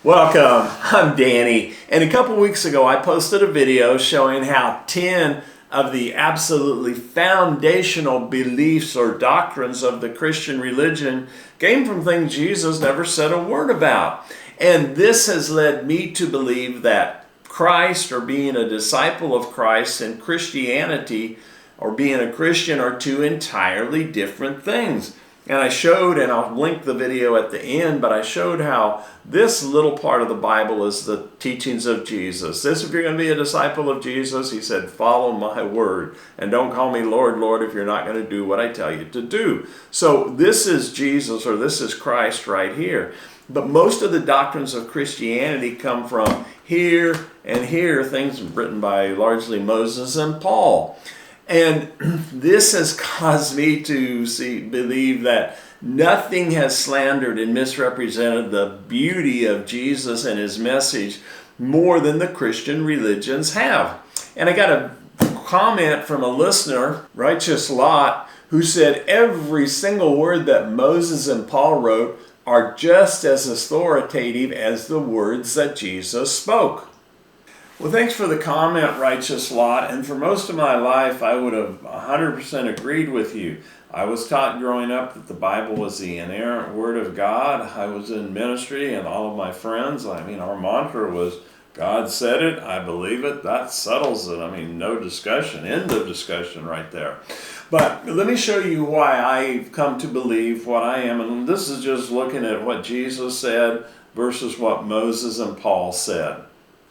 Welcome, I'm Danny, and a couple weeks ago I posted a video showing how 10 of the absolutely foundational beliefs or doctrines of the Christian religion came from things Jesus never said a word about. And this has led me to believe that Christ, or being a disciple of Christ, and Christianity, or being a Christian, are two entirely different things. And I showed, and I'll link the video at the end, but I showed how this little part of the Bible is the teachings of Jesus. This, if you're going to be a disciple of Jesus, he said, follow my word. And don't call me Lord, Lord, if you're not going to do what I tell you to do. So this is Jesus, or this is Christ right here. But most of the doctrines of Christianity come from here and here, things written by largely Moses and Paul. And this has caused me to believe that nothing has slandered and misrepresented the beauty of Jesus and his message more than the Christian religions have. And I got a comment from a listener, Righteous Lot, who said every single word that Moses and Paul wrote are just as authoritative as the words that Jesus spoke. Well, thanks for the comment, Righteous Lot, and for most of my life I would have 100% agreed with you. I was taught growing up that the Bible was the inerrant Word of God. I was in ministry, and all of my friends, our mantra was, God said it, I believe it, that settles it. No discussion, end of discussion right there. But let me show you why I've come to believe what I am, and this is just looking at what Jesus said versus what Moses and Paul said.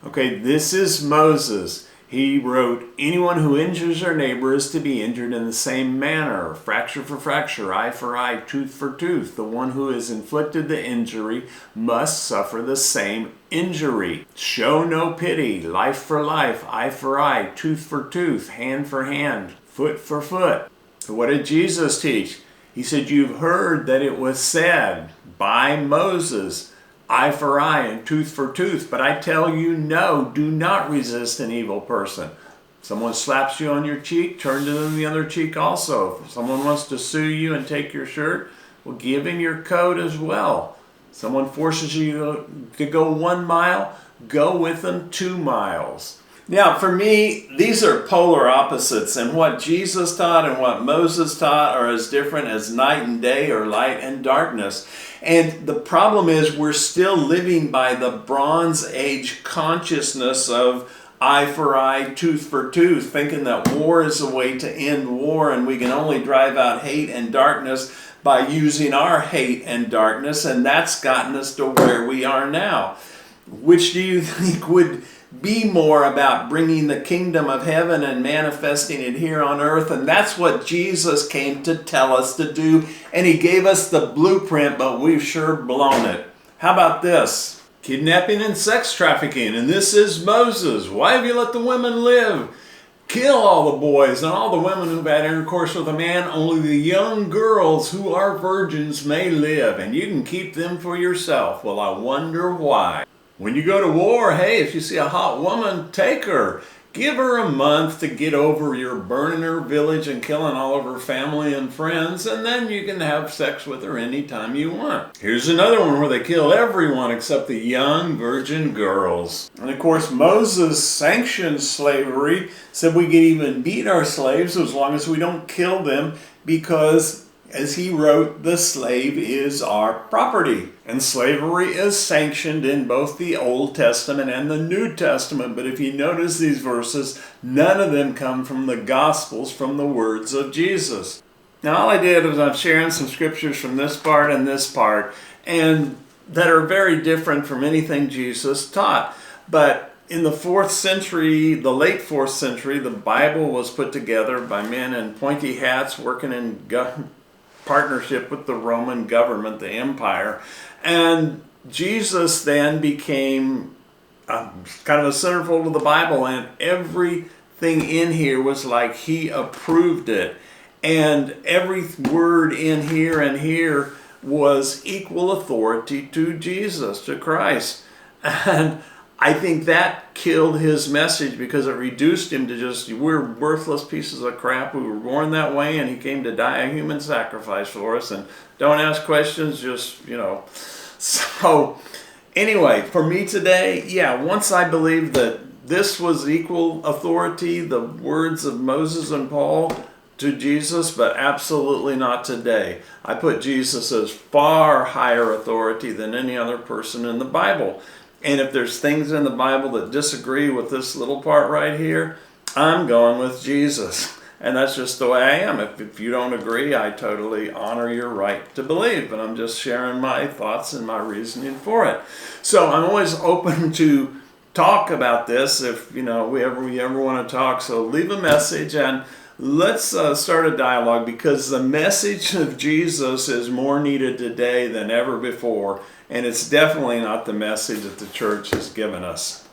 Okay, this is Moses. He wrote, anyone who injures their neighbor is to be injured in the same manner. Fracture for fracture, eye for eye, tooth for tooth. The one who has inflicted the injury must suffer the same injury. Show no pity, life for life, eye for eye, tooth for tooth, hand for hand, foot for foot. So what did Jesus teach? He said, you've heard that it was said by Moses, eye for eye and tooth for tooth. But I tell you, no, do not resist an evil person. If someone slaps you on your cheek, turn to them the other cheek also. If someone wants to sue you and take your shirt, well, give him your coat as well. If someone forces you to go 1 mile, go with them 2 miles. Now, for me, these are polar opposites, and what Jesus taught and what Moses taught are as different as night and day or light and darkness. And the problem is we're still living by the Bronze Age consciousness of eye for eye, tooth for tooth, thinking that war is a way to end war and we can only drive out hate and darkness by using our hate and darkness, and that's gotten us to where we are now. Which do you think would be more about bringing the kingdom of heaven and manifesting it here on earth? And that's what Jesus came to tell us to do. And he gave us the blueprint, but we've sure blown it. How about this? Kidnapping and sex trafficking. And this is Moses. Why have you let the women live? Kill all the boys and all the women who've had intercourse with a man. Only the young girls who are virgins may live, and you can keep them for yourself. Well, I wonder why. When you go to war, hey, if you see a hot woman, take her. Give her a month to get over your burning her village and killing all of her family and friends, and then you can have sex with her anytime you want. Here's another one where they kill everyone except the young virgin girls. And of course, Moses sanctioned slavery, said we can even beat our slaves as long as we don't kill them, because as he wrote, the slave is our property. And slavery is sanctioned in both the Old Testament and the New Testament. But if you notice these verses, none of them come from the Gospels, from the words of Jesus. Now all I did was I'm sharing some scriptures from this part and this part, and that are very different from anything Jesus taught. But in the 4th century, the late 4th century, the Bible was put together by men in pointy hats working in partnership with the Roman government, the empire. And Jesus then became kind of a centerfold of the Bible, and everything in here was like he approved it. And every word in here and here was equal authority to Jesus, to Christ. And I think that killed his message, because it reduced him to just, we're worthless pieces of crap. We were born that way, and he came to die a human sacrifice for us. And don't ask questions, just, So Anyway, for me today, yeah, once I believed that this was equal authority, the words of Moses and Paul to Jesus, but absolutely not today. I put Jesus as far higher authority than any other person in the Bible. And if there's things in the Bible that disagree with this little part right here, I'm going with Jesus. And that's just the way I am. If you don't agree, I totally honor your right to believe. But I'm just sharing my thoughts and my reasoning for it. So I'm always open to talk about this if we ever want to talk. So leave a message and let's start a dialogue, because the message of Jesus is more needed today than ever before. And it's definitely not the message that the church has given us.